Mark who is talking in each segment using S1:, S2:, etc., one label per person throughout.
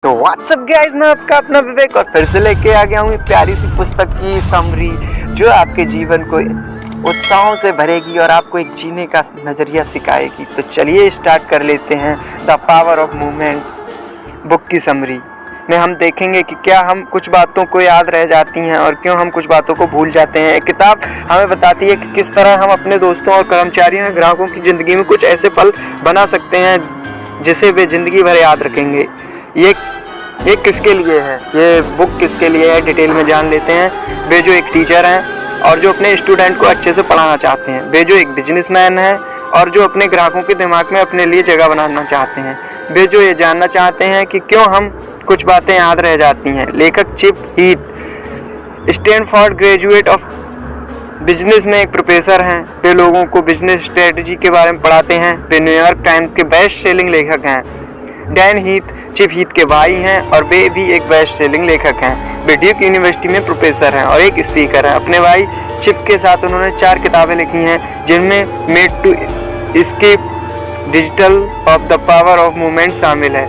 S1: तो WhatsApp guys, मैं आपका अपना विवेक और फिर से लेके आ गया हूँ प्यारी सी पुस्तक की समरी जो आपके जीवन को उत्साहों से भरेगी और आपको एक जीने का नज़रिया सिखाएगी। तो चलिए स्टार्ट कर लेते हैं। The power of movements book की समरी में हम देखेंगे कि क्या हम कुछ बातों को याद रह जाती हैं और क्यों हम कुछ बातों को भूल जाते हैं। किताब हमें बताती है कि किस तरह हम अपने दोस्तों और कर्मचारियों या ग्राहकों की ज़िंदगी में कुछ ऐसे पल बना सकते हैं जिसे वे ज़िंदगी भर याद रखेंगे। ये किसके लिए है, ये बुक किसके लिए है, डिटेल में जान लेते हैं। वे जो एक टीचर हैं और जो अपने स्टूडेंट को अच्छे से पढ़ाना चाहते हैं। वे जो एक बिजनेसमैन हैं और जो अपने ग्राहकों के दिमाग में अपने लिए जगह बनाना चाहते हैं। वे जो ये जानना चाहते हैं कि क्यों हम कुछ बातें याद रह जाती हैं। लेखक chip Heath Stanford graduate of business में एक प्रोफेसर हैं। वे लोगों को बिजनेस स्ट्रेटजी के बारे में पढ़ाते हैं। वे न्यूयॉर्क टाइम्स के बेस्ट सेलिंग लेखक हैं। डैन हीथ चिप हीथ के भाई हैं और वे भी एक बेस्ट सेलिंग लेखक हैं। वे ड्यूक यूनिवर्सिटी में प्रोफेसर हैं और एक स्पीकर हैं। अपने भाई चिप के साथ उन्होंने 4 किताबें लिखी हैं जिनमें made to escape digital of the power of movement शामिल है।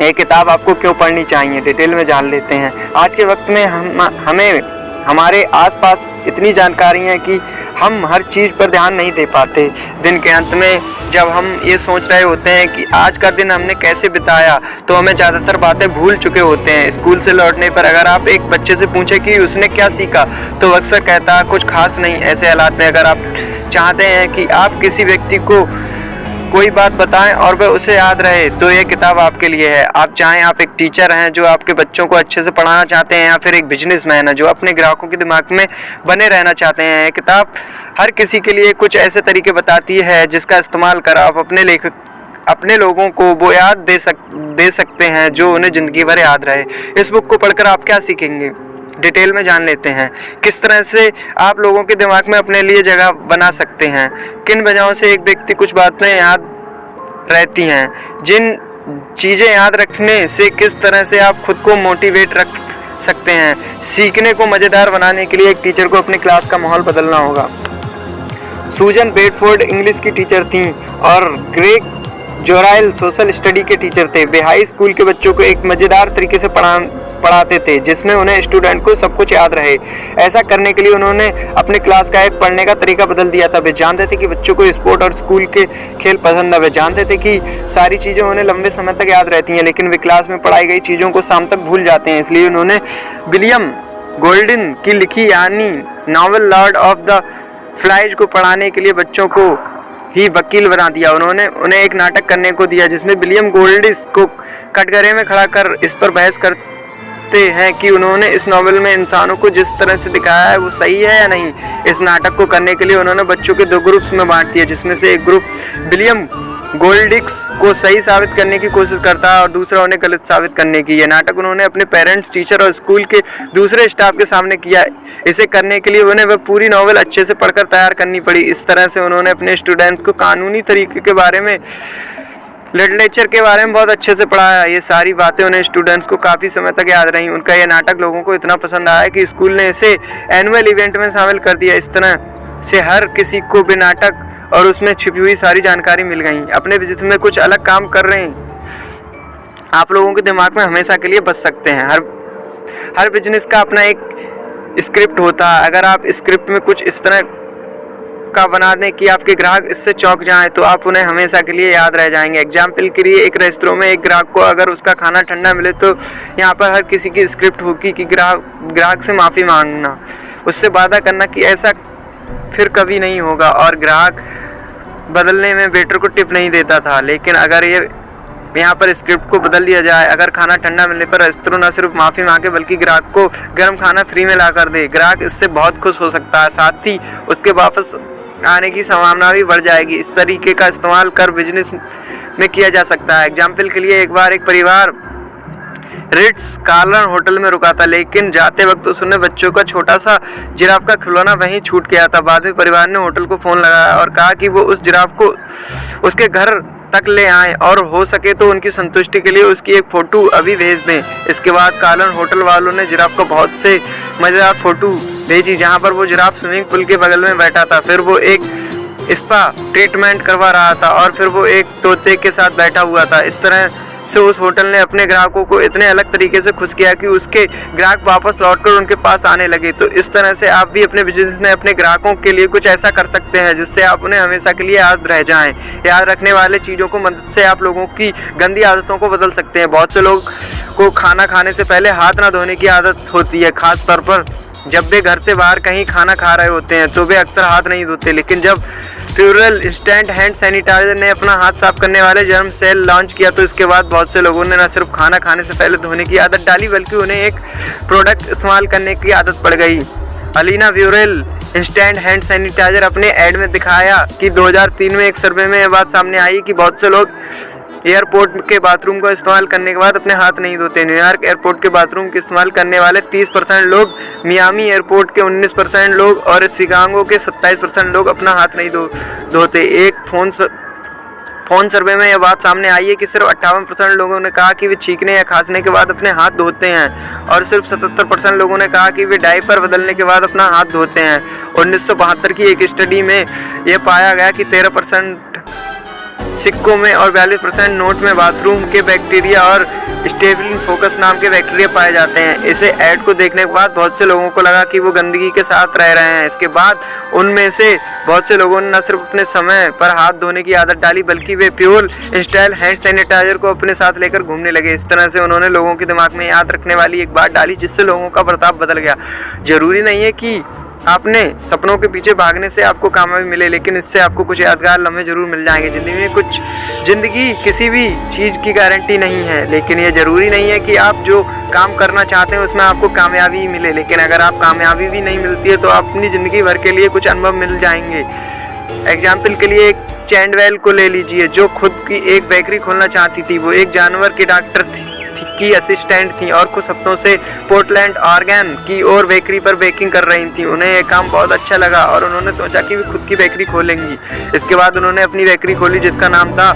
S1: ये किताब आपको क्यों पढ़नी चाहिए, डिटेल में जान लेते हैं। आज के वक्त में हमें हमारे आसपास इतनी जानकारी है कि हम हर चीज़ पर ध्यान नहीं दे पाते। दिन के अंत में जब हम ये सोच रहे होते हैं कि आज का दिन हमने कैसे बिताया, तो हमें ज़्यादातर बातें भूल चुके होते हैं। स्कूल से लौटने पर अगर आप एक बच्चे से पूछें कि उसने क्या सीखा, तो अक्सर कहता है कुछ खास नहीं। ऐसे हालात में अगर आप चाहते हैं कि आप किसी व्यक्ति को कोई बात बताएं और वह उसे याद रहे, तो ये किताब आपके लिए है। आप चाहें आप एक टीचर हैं जो आपके बच्चों को अच्छे से पढ़ाना चाहते हैं, या फिर एक बिजनेसमैन है जो अपने ग्राहकों के दिमाग में बने रहना चाहते हैं। ये किताब हर किसी के लिए कुछ ऐसे तरीके बताती है जिसका इस्तेमाल कर आप अपने लोगों को वो याद दे सकते हैं जो उन्हें ज़िंदगी भर याद रहे। इस बुक को पढ़कर आप क्या सीखेंगे, डिटेल में जान लेते हैं। किस तरह से आप लोगों के दिमाग में अपने लिए जगह बना सकते हैं। किन वजहों से एक व्यक्ति कुछ बातें याद रहती हैं। जिन चीज़ें याद रखने से किस तरह से आप खुद को मोटिवेट रख सकते हैं। सीखने को मज़ेदार बनाने के लिए एक टीचर को अपने क्लास का माहौल बदलना होगा। सूजन बेडफोर्ड इंग्लिश की टीचर थीं और ग्रेग जोराइल सोशल स्टडी के टीचर थे। वे हाई स्कूल के बच्चों को एक मज़ेदार तरीके से पढ़ाते थे जिसमें उन्हें स्टूडेंट को सब कुछ याद रहे। ऐसा करने के लिए उन्होंने अपने क्लास का एक पढ़ने का तरीका बदल दिया था। वे जानते थे कि बच्चों को स्पोर्ट और स्कूल के खेल पसंद है। वे जानते थे कि सारी चीज़ें उन्हें लंबे समय तक याद रहती हैं, लेकिन वे क्लास में पढ़ाई गई चीज़ों को शाम तक भूल जाते हैं। इसलिए उन्होंने विलियम गोल्डन की लिखी यानी novel Lord of the flies को पढ़ाने के लिए बच्चों को ही वकील बना दिया। उन्होंने उन्हें एक नाटक करने को दिया जिसमें विलियम गोल्डिस को कटघरे में खड़ा कर इस पर बहस करते हैं कि उन्होंने इस नॉवल में इंसानों को जिस तरह से दिखाया है वो सही है या नहीं। इस नाटक को करने के लिए उन्होंने बच्चों के 2 ग्रुप्स में बांट दिया, जिसमें से एक ग्रुप विलियम गोल्डिक्स को सही साबित करने की कोशिश करता है और दूसरा उन्हें गलत साबित करने की। यह नाटक उन्होंने अपने पेरेंट्स, टीचर और स्कूल के दूसरे स्टाफ के सामने किया। इसे करने के लिए उन्हें वह पूरी नॉवल अच्छे से पढ़कर तैयार करनी पड़ी। इस तरह से उन्होंने अपने स्टूडेंट्स को कानूनी तरीके के बारे में, लिटरेचर के बारे में बहुत अच्छे से पढ़ाया। ये सारी बातें उन्हें स्टूडेंट्स को काफ़ी समय तक याद रहीं। उनका यह नाटक लोगों को इतना पसंद आया कि स्कूल ने इसे एनुअल इवेंट में शामिल कर दिया। इस तरह से हर किसी को भी नाटक और उसमें छिपी हुई सारी जानकारी मिल गई। अपने बिजनेस में कुछ अलग काम कर रहे हैं, आप लोगों के दिमाग में हमेशा के लिए बच सकते हैं। हर बिजनेस का अपना एक स्क्रिप्ट होता है। अगर आप स्क्रिप्ट में कुछ इस तरह का बना दें कि आपके ग्राहक इससे चौंक जाएं, तो आप उन्हें हमेशा के लिए याद रह जाएंगे। एग्जाम्पल के लिए, एक रेस्टोरेंट में एक ग्राहक को अगर उसका खाना ठंडा मिले, तो यहाँ पर हर किसी की स्क्रिप्ट होगी कि ग्राहक से माफ़ी मांगना, उससे वादा करना कि ऐसा फिर कभी नहीं होगा, और ग्राहक बदलने में वेटर को टिप नहीं देता था। लेकिन अगर यहाँ पर स्क्रिप्ट को बदल दिया जाए, अगर खाना ठंडा मिलने पर रेस्टोरेंट न सिर्फ माफ़ी मांगे बल्कि ग्राहक को गर्म खाना फ्री में ला कर दे, ग्राहक इससे बहुत खुश हो सकता है। साथ ही उसके वापस आने की संभावना भी बढ़ जाएगी। इस तरीके का इस्तेमाल कर बिजनेस में किया जा सकता है। एग्जाम्पल के लिए, एक बार एक परिवार रिट्स कार्लन होटल में रुका था, लेकिन जाते वक्त उसने बच्चों का छोटा सा जिराफ का खिलौना वहीं छूट गया था। बाद में परिवार ने होटल को फ़ोन लगाया और कहा कि वो उस जिराफ को उसके घर तक ले आएं और हो सके तो उनकी संतुष्टि के लिए उसकी एक फ़ोटो अभी भेज दें। इसके बाद कार्लन होटल वालों ने जिराफ को बहुत से मज़ेदार फ़ोटो भेजी जहां पर वो जिराफ स्विमिंग पूल के बगल में बैठा था, फिर वो एक स्पा ट्रीटमेंट करवा रहा था और फिर वो एक तोते के साथ बैठा हुआ था। इस तरह से उस होटल ने अपने ग्राहकों को इतने अलग तरीके से खुश किया कि उसके ग्राहक वापस लौटकर उनके पास आने लगे। तो इस तरह से आप भी अपने बिजनेस में अपने ग्राहकों के लिए कुछ ऐसा कर सकते हैं जिससे आप उन्हें हमेशा के लिए याद रह जाएं। याद रखने वाले चीज़ों को मदद से आप लोगों की गंदी आदतों को बदल सकते हैं। बहुत से लोग को खाना खाने से पहले हाथ ना धोने की आदत होती है, खास तौर पर जब वे घर से बाहर कहीं खाना खा रहे होते हैं तो वे अक्सर हाथ नहीं धोते। लेकिन जब प्यूरल इंस्टेंट हैंड सैनिटाइजर ने अपना हाथ साफ करने वाले जर्म सेल लॉन्च किया तो इसके बाद बहुत से लोगों ने न सिर्फ खाना खाने से पहले धोने की आदत डाली बल्कि उन्हें एक प्रोडक्ट इस्तेमाल करने की आदत पड़ गई। अलीना प्यूरल इंस्टेंट हैंड सैनिटाइजर अपने ऐड में दिखाया कि 2003 में एक सर्वे में यह बात सामने आई कि बहुत से लोग एयरपोर्ट के बाथरूम को इस्तेमाल करने के बाद अपने हाथ नहीं धोते। न्यूयॉर्क एयरपोर्ट के बाथरूम के इस्तेमाल करने वाले 30% लोग, मियामी एयरपोर्ट के 19% लोग और शिकागो के 27% लोग अपना हाथ नहीं धोते। एक फोन सर्वे में यह बात सामने आई है कि सिर्फ 58% लोगों ने कहा कि वे छींकने या खांसने के बाद अपने हाथ धोते हैं और सिर्फ 77% लोगों ने कहा कि वे डायपर बदलने के बाद अपना हाथ धोते हैं। 1972 की एक स्टडी में यह पाया गया कि 13% सिक्कों में और 42% नोट में बाथरूम के बैक्टीरिया और स्टेफिलिन फोकस नाम के बैक्टीरिया पाए जाते हैं। इसे ऐड को देखने के बाद बहुत से लोगों को लगा कि वो गंदगी के साथ रह रहे हैं। इसके बाद उनमें से बहुत से लोगों ने न सिर्फ अपने समय पर हाथ धोने की आदत डाली बल्कि वे प्योर इंस्टेंट हैंड सैनिटाइजर को अपने साथ लेकर घूमने लगे। इस तरह से उन्होंने लोगों के दिमाग में याद रखने वाली एक बात डाली जिससे लोगों का बर्ताव बदल गया। जरूरी नहीं है कि आपने सपनों के पीछे भागने से आपको कामयाबी मिले, लेकिन इससे आपको कुछ यादगार लम्हे जरूर मिल जाएंगे। जिंदगी किसी भी चीज़ की गारंटी नहीं है, लेकिन ये ज़रूरी नहीं है कि आप जो काम करना चाहते हैं उसमें आपको कामयाबी मिले। लेकिन अगर आप कामयाबी भी नहीं मिलती है तो अपनी ज़िंदगी भर के लिए कुछ अनुभव मिल जाएंगे। एग्जाम्पल के लिए एक चैंडवेल को ले लीजिए जो खुद की एक बेकरी खोलना चाहती थी। वो एक जानवर की डॉक्टर की असिस्टेंट थी और कुछ हफ्तों से पोर्टलैंड ऑरेगन की ओर बेकरी पर बेकिंग कर रही थी। उन्हें यह काम बहुत अच्छा लगा और उन्होंने सोचा कि वे खुद की बेकरी खोलेंगी। इसके बाद उन्होंने अपनी बेकरी खोली जिसका नाम था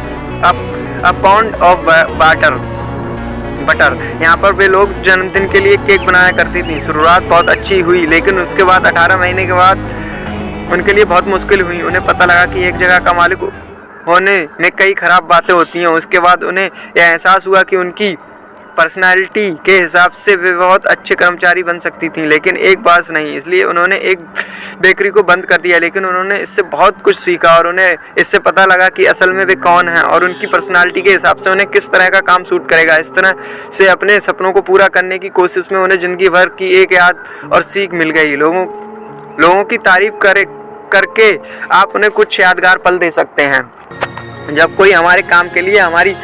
S1: अ पाउंड ऑफ बटर। यहाँ पर वे लोग जन्मदिन के लिए केक बनाया करती थी। शुरुआत बहुत अच्छी हुई लेकिन उसके बाद 18 महीने के बाद उनके लिए बहुत मुश्किल हुई। उन्हें पता लगा कि एक जगह का मालिक होने में कई खराब बातें होती हैं। उसके बाद उन्हें यह एहसास हुआ कि उनकी पर्सनालिटी के हिसाब से वे बहुत अच्छे कर्मचारी बन सकती थीं, लेकिन एक बात नहीं। इसलिए उन्होंने एक बेकरी को बंद कर दिया, लेकिन उन्होंने इससे बहुत कुछ सीखा और उन्हें इससे पता लगा कि असल में वे कौन हैं और उनकी पर्सनालिटी के हिसाब से उन्हें किस तरह का काम सूट करेगा। इस तरह से अपने सपनों को पूरा करने की कोशिश में उन्हें ज़िंदगी भर की एक याद और सीख मिल गई। लोगों की तारीफ करके आप उन्हें कुछ यादगार पल दे सकते हैं। जब कोई हमारे काम के लिए हमारी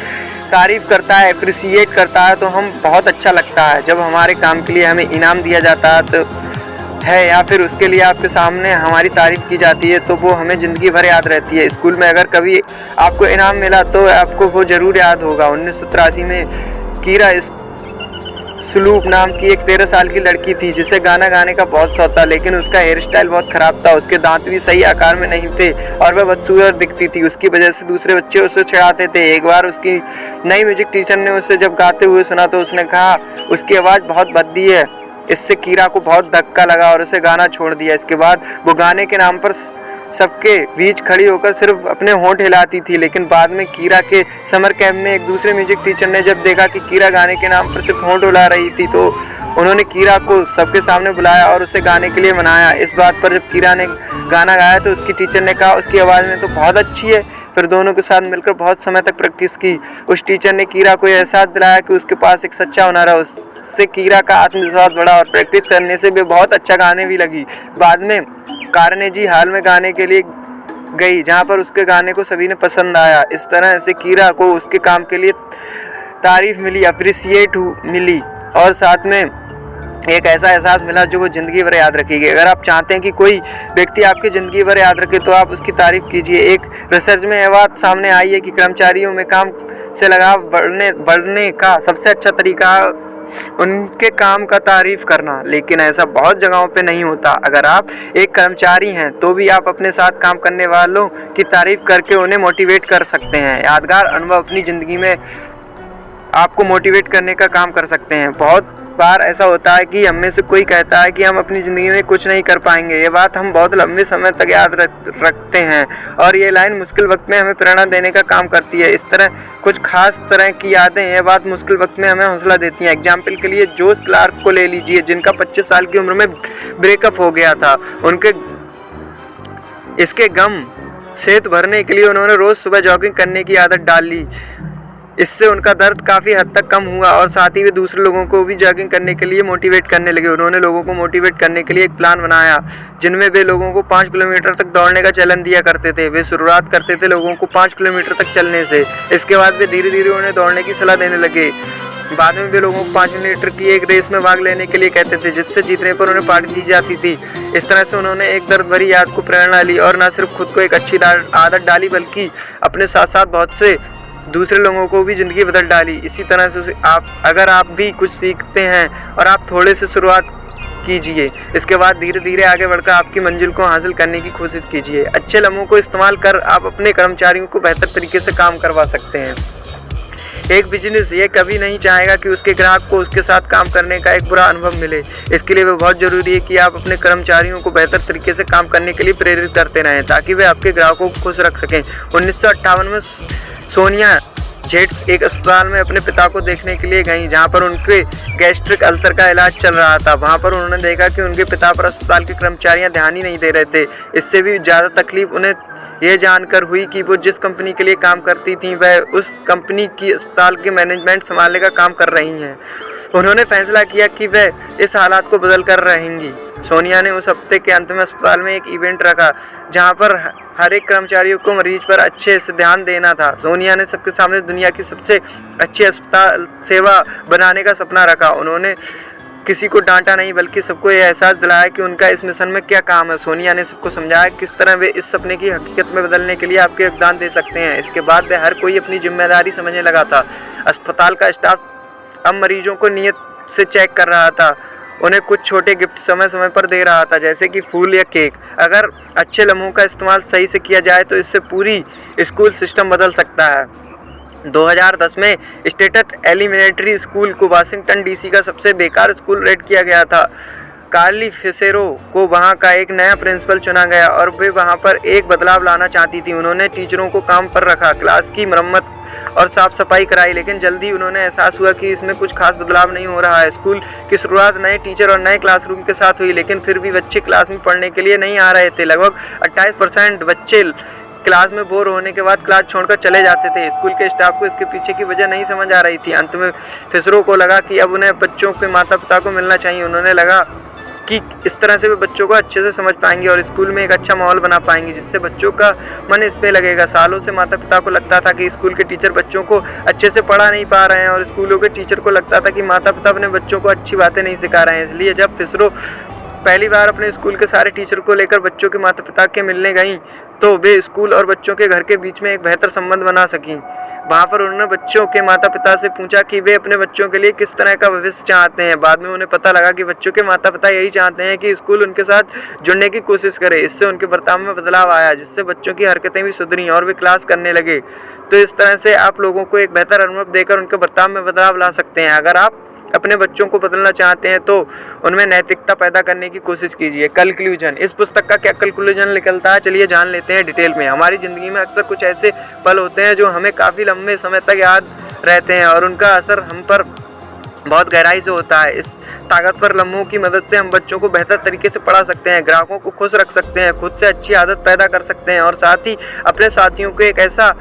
S1: तारीफ़ करता है, अप्रिसिएट करता है तो हम बहुत अच्छा लगता है। जब हमारे काम के लिए हमें इनाम दिया जाता है या फिर उसके लिए आपके सामने हमारी तारीफ़ की जाती है तो वो हमें ज़िंदगी भर याद रहती है। स्कूल में अगर कभी आपको इनाम मिला तो आपको वो ज़रूर याद होगा। 1983 में कीरा स्लूप नाम की एक 13 साल की लड़की थी जिसे गाना गाने का बहुत शौक था, लेकिन उसका हेयर स्टाइल बहुत ख़राब था। उसके दांत भी सही आकार में नहीं थे और वह बदसूरत दिखती थी। उसकी वजह से दूसरे बच्चे उसे चिढ़ाते थे। एक बार उसकी नई म्यूजिक टीचर ने उसे जब गाते हुए सुना तो उसने कहा उसकी आवाज़ बहुत भद्दी है। इससे कीरा को बहुत धक्का लगा और उसे गाना छोड़ दिया। इसके बाद वो गाने के नाम पर सबके बीच खड़ी होकर सिर्फ अपने होंठ हिलाती थी। लेकिन बाद में कीरा के समर कैंप में एक दूसरे म्यूजिक टीचर ने जब देखा कि कीरा गाने के नाम पर सिर्फ होंठ हिला रही थी तो उन्होंने कीरा को सबके सामने बुलाया और उसे गाने के लिए मनाया। इस बात पर जब कीरा ने गाना गाया तो उसकी टीचर ने कहा उसकी आवाज़ में तो बहुत अच्छी है। फिर दोनों के साथ मिलकर बहुत समय तक प्रैक्टिस की। उस टीचर ने कीरा को एहसास दिलाया कि उसके पास एक सच्चा हुनर है। उससे कीरा का आत्मविश्वास बढ़ा और प्रैक्टिस करने से वे बहुत अच्छा गाने भी लगी। बाद में कार्नेजी हॉल में गाने के लिए गई जहाँ पर उसके गाने को सभी ने पसंद आया। इस तरह से कीरा को उसके काम के लिए तारीफ मिली, अप्रिसिएट मिली और साथ में एक ऐसा एहसास मिला जो वो ज़िंदगी भर याद रखेगी। अगर आप चाहते हैं कि कोई व्यक्ति आपकी ज़िंदगी भर याद रखे तो आप उसकी तारीफ़ कीजिए। एक रिसर्च में यह बात सामने आई है कि कर्मचारियों में काम से लगाव बढ़ने का सबसे अच्छा तरीका उनके काम का तारीफ़ करना, लेकिन ऐसा बहुत जगहों पे नहीं होता। अगर आप एक कर्मचारी हैं तो भी आप अपने साथ काम करने वालों की तारीफ़ करके उन्हें मोटिवेट कर सकते हैं। यादगार अनुभव अपनी ज़िंदगी में आपको मोटिवेट करने का काम कर सकते हैं। बहुत बार ऐसा होता है कि हम में से कोई कहता है कि हम अपनी ज़िंदगी में कुछ नहीं कर पाएंगे। ये बात हम बहुत लंबे समय तक याद रखते हैं और ये लाइन मुश्किल वक्त में हमें प्रेरणा देने का काम करती है। इस तरह कुछ खास तरह की यादें ये बात मुश्किल वक्त में हमें हौसला देती हैं। एग्जाम्पल के लिए जोश क्लार्क को ले लीजिए, जिनका 25 साल की उम्र में ब्रेकअप हो गया था। इसके गम से भरने के लिए उन्होंने रोज़ सुबह जॉगिंग करने की आदत डाल ली। इससे उनका दर्द काफ़ी हद तक कम हुआ और साथ ही वे दूसरे लोगों को भी जॉगिंग करने के लिए मोटिवेट करने लगे। उन्होंने लोगों को मोटिवेट करने के लिए एक प्लान बनाया जिनमें वे लोगों को 5 किलोमीटर तक दौड़ने का चैलेंज दिया करते थे। वे शुरुआत करते थे लोगों को 5 किलोमीटर तक चलने से। इसके बाद वे धीरे धीरे उन्हें दौड़ने की सलाह देने लगे। बाद में वे लोगों को 5 किलोमीटर की एक रेस में भाग लेने के लिए कहते थे, जिससे जीतने पर उन्हें पार्टी दी जाती थी। इस तरह से उन्होंने एक दर्द भरी याद को प्रेरणा ली और न सिर्फ खुद को एक अच्छी आदत डाली, बल्कि अपने साथ साथ बहुत से दूसरे लोगों को भी ज़िंदगी बदल डाली। इसी तरह से अगर आप भी कुछ सीखते हैं और आप थोड़े से शुरुआत कीजिए, इसके बाद धीरे धीरे आगे बढ़कर आपकी मंजिल को हासिल करने की कोशिश कीजिए। अच्छे लम्हों को इस्तेमाल कर आप अपने कर्मचारियों को बेहतर तरीके से काम करवा सकते हैं। एक बिजनेस ये कभी नहीं चाहेगा कि उसके ग्राहक को उसके साथ काम करने का एक बुरा अनुभव मिले। इसके लिए बहुत ज़रूरी है कि आप अपने कर्मचारियों को बेहतर तरीके से काम करने के लिए प्रेरित करते रहें, ताकि वे आपके ग्राहकों को खुश रख सकें। 1958 में सोनिया जेट्स एक अस्पताल में अपने पिता को देखने के लिए गईं, जहां पर उनके गैस्ट्रिक अल्सर का इलाज चल रहा था। वहां पर उन्होंने देखा कि उनके पिता पर अस्पताल के कर्मचारियां ध्यान ही नहीं दे रहे थे। इससे भी ज़्यादा तकलीफ उन्हें यह जानकर हुई कि वो जिस कंपनी के लिए काम करती थीं वह उस कंपनी की अस्पताल के मैनेजमेंट संभालने का काम कर रही हैं। उन्होंने फैसला किया कि वह इस हालात को बदल कर रहेंगी। सोनिया ने उस हफ्ते के अंत में अस्पताल में एक इवेंट रखा जहां पर हर एक कर्मचारियों को मरीज पर अच्छे से ध्यान देना था। सोनिया ने सबके सामने दुनिया की सबसे अच्छी अस्पताल सेवा बनाने का सपना रखा। उन्होंने किसी को डांटा नहीं, बल्कि सबको यह एहसास दिलाया कि उनका इस मिशन में क्या काम है। सोनिया ने सबको समझाया किस तरह वे इस सपने की हकीकत में बदलने के लिए आपके योगदान दे सकते हैं। इसके बाद वे हर कोई अपनी जिम्मेदारी समझने लगा था। अस्पताल का स्टाफ अब मरीजों को नियत से चेक कर रहा था, उन्हें कुछ छोटे गिफ्ट समय समय पर दे रहा था, जैसे कि फूल या केक। अगर अच्छे लम्हों का इस्तेमाल सही से किया जाए तो इससे पूरी स्कूल सिस्टम बदल सकता है। 2010 में स्टेट एलिमेंट्री स्कूल को वाशिंगटन डीसी का सबसे बेकार स्कूल रेट किया गया था। कार्ली फिसेरो को वहां का एक नया प्रिंसिपल चुना गया और वे वहां पर एक बदलाव लाना चाहती थी। उन्होंने टीचरों को काम पर रखा, क्लास की मरम्मत और साफ सफाई कराई, लेकिन जल्दी उन्होंने एहसास हुआ कि इसमें कुछ खास बदलाव नहीं हो रहा है। स्कूल की शुरुआत नए टीचर और नए क्लासरूम के साथ हुई, लेकिन फिर भी बच्चे क्लास में पढ़ने के लिए नहीं आ रहे थे। लगभग 28% बच्चे क्लास में बोर होने के बाद क्लास छोड़कर चले जाते थे। स्कूल के स्टाफ को इसके पीछे की वजह नहीं समझ आ रही थी। अंत में फिसरो को लगा कि अब उन्हें बच्चों के माता पिता को मिलना चाहिए। उन्होंने लगा कि इस तरह से वे बच्चों को अच्छे से समझ पाएंगे और स्कूल में एक अच्छा माहौल बना पाएंगे, जिससे बच्चों का मन इस पे लगेगा। सालों से माता पिता को लगता था कि स्कूल के टीचर बच्चों को अच्छे से पढ़ा नहीं पा रहे हैं और स्कूलों के टीचर को लगता था कि माता पिता अपने बच्चों को अच्छी बातें नहीं सिखा रहे हैं। इसलिए जब फिसरो पहली बार अपने स्कूल के सारे टीचर को लेकर बच्चों के माता पिता के मिलने गईं, तो वे स्कूल और बच्चों के घर के बीच में एक बेहतर संबंध बना सकीं। वहाँ पर उन्होंने बच्चों के माता पिता से पूछा कि वे अपने बच्चों के लिए किस तरह का भविष्य चाहते हैं। बाद में उन्हें पता लगा कि बच्चों के माता पिता यही चाहते हैं कि स्कूल उनके साथ जुड़ने की कोशिश करे। इससे उनके बर्ताव में बदलाव आया, जिससे बच्चों की हरकतें भी सुधरी और वे क्लास करने लगे। तो इस तरह से आप लोगों को एक बेहतर अनुभव देकर उनके बर्ताव में बदलाव ला सकते हैं। अगर आप अपने बच्चों को बदलना चाहते हैं तो उनमें नैतिकता पैदा करने की कोशिश कीजिए। कंक्लूजन, इस पुस्तक का क्या कंक्लूजन निकलता है, चलिए जान लेते हैं डिटेल में। हमारी ज़िंदगी में अक्सर कुछ ऐसे पल होते हैं जो हमें काफ़ी लंबे समय तक याद रहते हैं और उनका असर हम पर बहुत गहराई से होता है। इस ताकतवर लम्हों की मदद से हम बच्चों को बेहतर तरीके से पढ़ा सकते हैं, ग्राहकों को खुश रख सकते हैं, खुद से अच्छी आदत पैदा कर सकते हैं और साथ ही अपने साथियों को एक ऐसा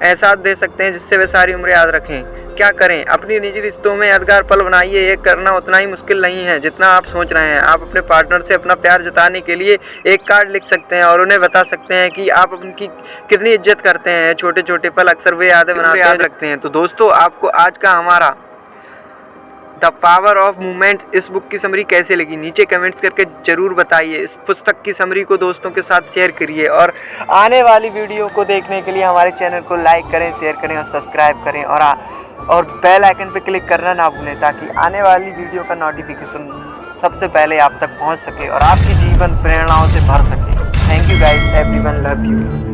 S1: एहसास दे सकते हैं जिससे वे सारी उम्र याद रखें। क्या करें? अपनी निजी रिश्तों में यादगार पल बनाइए। ये करना उतना ही मुश्किल नहीं है जितना आप सोच रहे हैं। आप अपने पार्टनर से अपना प्यार जताने के लिए एक कार्ड लिख सकते हैं और उन्हें बता सकते हैं कि आप उनकी कितनी इज्जत करते हैं। छोटे छोटे पल अक्सर वे यादें बनाते याद रखते हैं। तो दोस्तों, आपको आज का हमारा द पावर ऑफ मूवमेंट इस बुक की समरी कैसे लगी, नीचे कमेंट्स करके ज़रूर बताइए। इस पुस्तक की समरी को दोस्तों के साथ शेयर करिए और आने वाली वीडियो को देखने के लिए हमारे चैनल को लाइक करें, शेयर करें और सब्सक्राइब करें और बेल आइकन पर क्लिक करना ना भूलें, ताकि आने वाली वीडियो का नोटिफिकेशन सबसे पहले आप तक पहुंच सके और आपकी जीवन प्रेरणाओं से भर सके। Thank you guys, everyone love you.